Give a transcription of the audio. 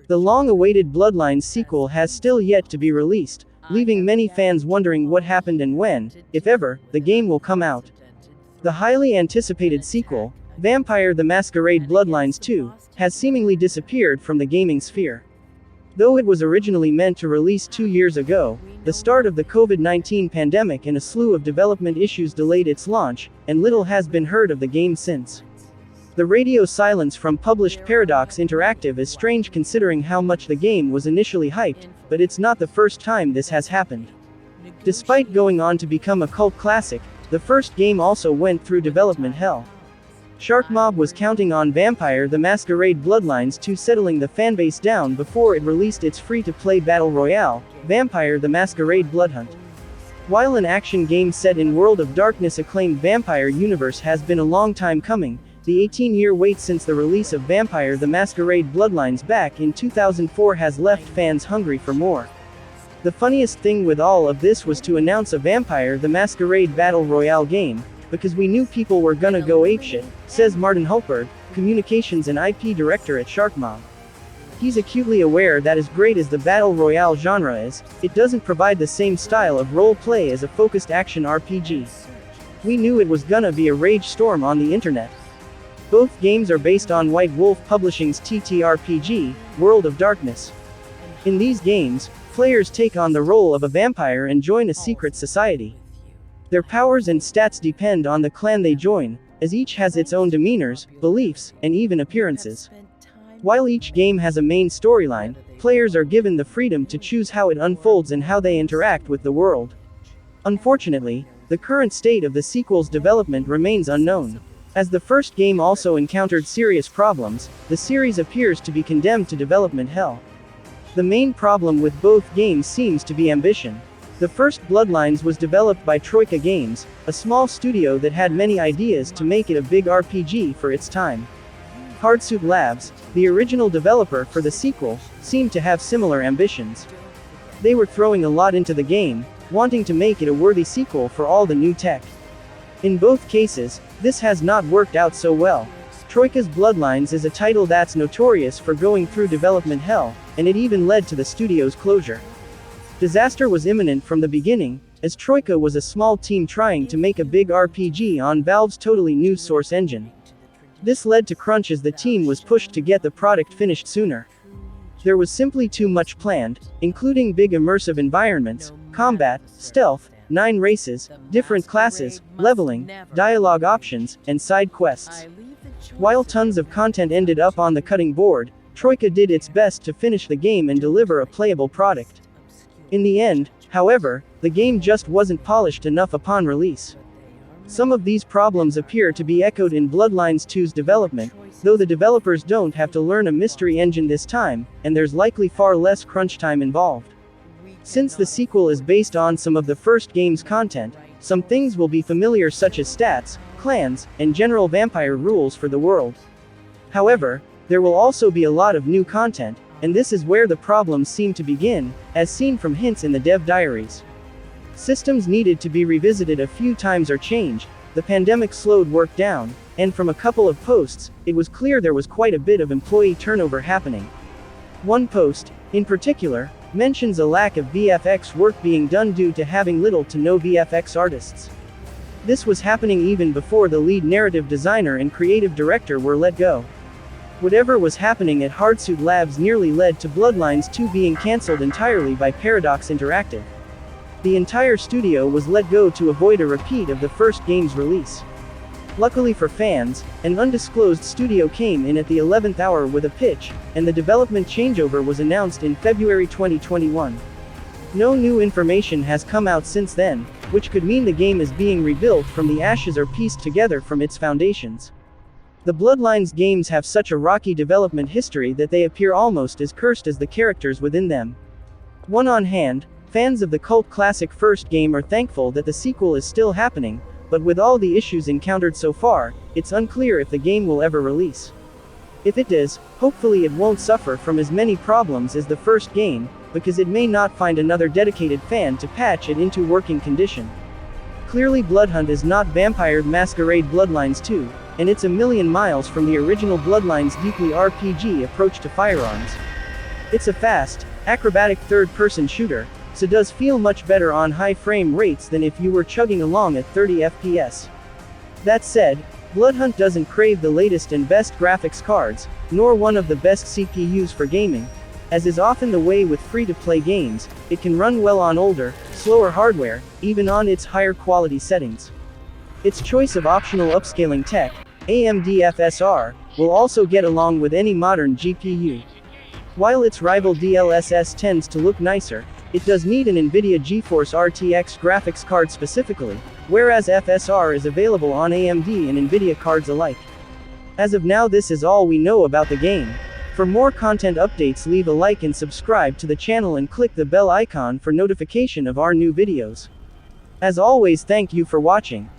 The long-awaited Bloodlines sequel has still yet to be released, leaving many fans wondering what happened and when, if ever, the game will come out. The highly anticipated sequel, Vampire the Masquerade Bloodlines 2, has seemingly disappeared from the gaming sphere. Though it was originally meant to release 2 years ago, the start of the COVID-19 pandemic and a slew of development issues delayed its launch, and little has been heard of the game since. The radio silence from published Paradox Interactive is strange considering how much the game was initially hyped, but it's not the first time this has happened. Despite going on to become a cult classic, the first game also went through development hell. Sharkmob was counting on Vampire the Masquerade Bloodlines 2 settling the fanbase down before it released its free-to-play battle royale, Vampire the Masquerade Bloodhunt. While an action game set in World of Darkness acclaimed Vampire universe has been a long time coming, the 18-year wait since the release of Vampire the Masquerade Bloodlines back in 2004 has left fans hungry for more. The funniest thing with all of this was to announce a Vampire the Masquerade Battle Royale game, because we knew people were gonna go apeshit, says Martin Hultberg, Communications and IP Director at Sharkmob. He's acutely aware that as great as the Battle Royale genre is, it doesn't provide the same style of role-play as a focused action RPG. We knew it was gonna be a rage storm on the internet. Both games are based on White Wolf Publishing's TTRPG, World of Darkness. In these games, players take on the role of a vampire and join a secret society. Their powers and stats depend on the clan they join, as each has its own demeanors, beliefs, and even appearances. While each game has a main storyline, players are given the freedom to choose how it unfolds and how they interact with the world. Unfortunately, the current state of the sequel's development remains unknown. As the first game also encountered serious problems, the series appears to be condemned to development hell. The main problem with both games seems to be ambition. The first Bloodlines was developed by Troika Games, a small studio that had many ideas to make it a big RPG for its time. Hardsuit Labs, the original developer for the sequel, seemed to have similar ambitions. They were throwing a lot into the game, wanting to make it a worthy sequel for all the new tech. In both cases, this has not worked out so well. Troika's Bloodlines is a title that's notorious for going through development hell, and it even led to the studio's closure. Disaster was imminent from the beginning, as Troika was a small team trying to make a big RPG on Valve's totally new Source engine. This led to crunch as the team was pushed to get the product finished sooner. There was simply too much planned, including big immersive environments, combat, stealth, 9 races, different classes, leveling, dialogue options, and side quests. While tons of content ended up on the cutting board, Troika did its best to finish the game and deliver a playable product. In the end, however, the game just wasn't polished enough upon release. Some of these problems appear to be echoed in Bloodlines 2's development, though the developers don't have to learn a mystery engine this time, and there's likely far less crunch time involved. Since the sequel is based on some of the first game's content, some things will be familiar such as stats, clans, and general vampire rules for the world. However, there will also be a lot of new content, and this is where the problems seem to begin, as seen from hints in the dev diaries. Systems needed to be revisited a few times or changed, the pandemic slowed work down, and from a couple of posts, it was clear there was quite a bit of employee turnover happening. One post, in particular, mentions a lack of VFX work being done due to having little to no VFX artists. This was happening even before the lead narrative designer and creative director were let go. Whatever was happening at Hardsuit Labs nearly led to Bloodlines 2 being cancelled entirely by Paradox Interactive. The entire studio was let go to avoid a repeat of the first game's release. Luckily for fans, an undisclosed studio came in at the 11th hour with a pitch, and the development changeover was announced in February 2021. No new information has come out since then, which could mean the game is being rebuilt from the ashes or pieced together from its foundations. The Bloodlines games have such a rocky development history that they appear almost as cursed as the characters within them. One on hand, fans of the cult classic first game are thankful that the sequel is still happening, but with all the issues encountered so far, it's unclear if the game will ever release. If it does, hopefully it won't suffer from as many problems as the first game, because it may not find another dedicated fan to patch it into working condition. Clearly Bloodhunt is not Vampire Masquerade Bloodlines 2, and it's a million miles from the original Bloodlines deeply RPG approach to firearms. It's a fast, acrobatic third-person shooter, so does feel much better on high frame rates than if you were chugging along at 30 FPS. That said, Bloodhunt doesn't crave the latest and best graphics cards, nor one of the best CPUs for gaming. As is often the way with free-to-play games, it can run well on older, slower hardware, even on its higher quality settings. Its choice of optional upscaling tech, AMD FSR, will also get along with any modern GPU. While its rival DLSS tends to look nicer, it does need an NVIDIA GeForce RTX graphics card specifically, whereas FSR is available on AMD and NVIDIA cards alike. As of now, this is all we know about the game. For more content updates, leave a like and subscribe to the channel and click the bell icon for notification of our new videos. As always, thank you for watching.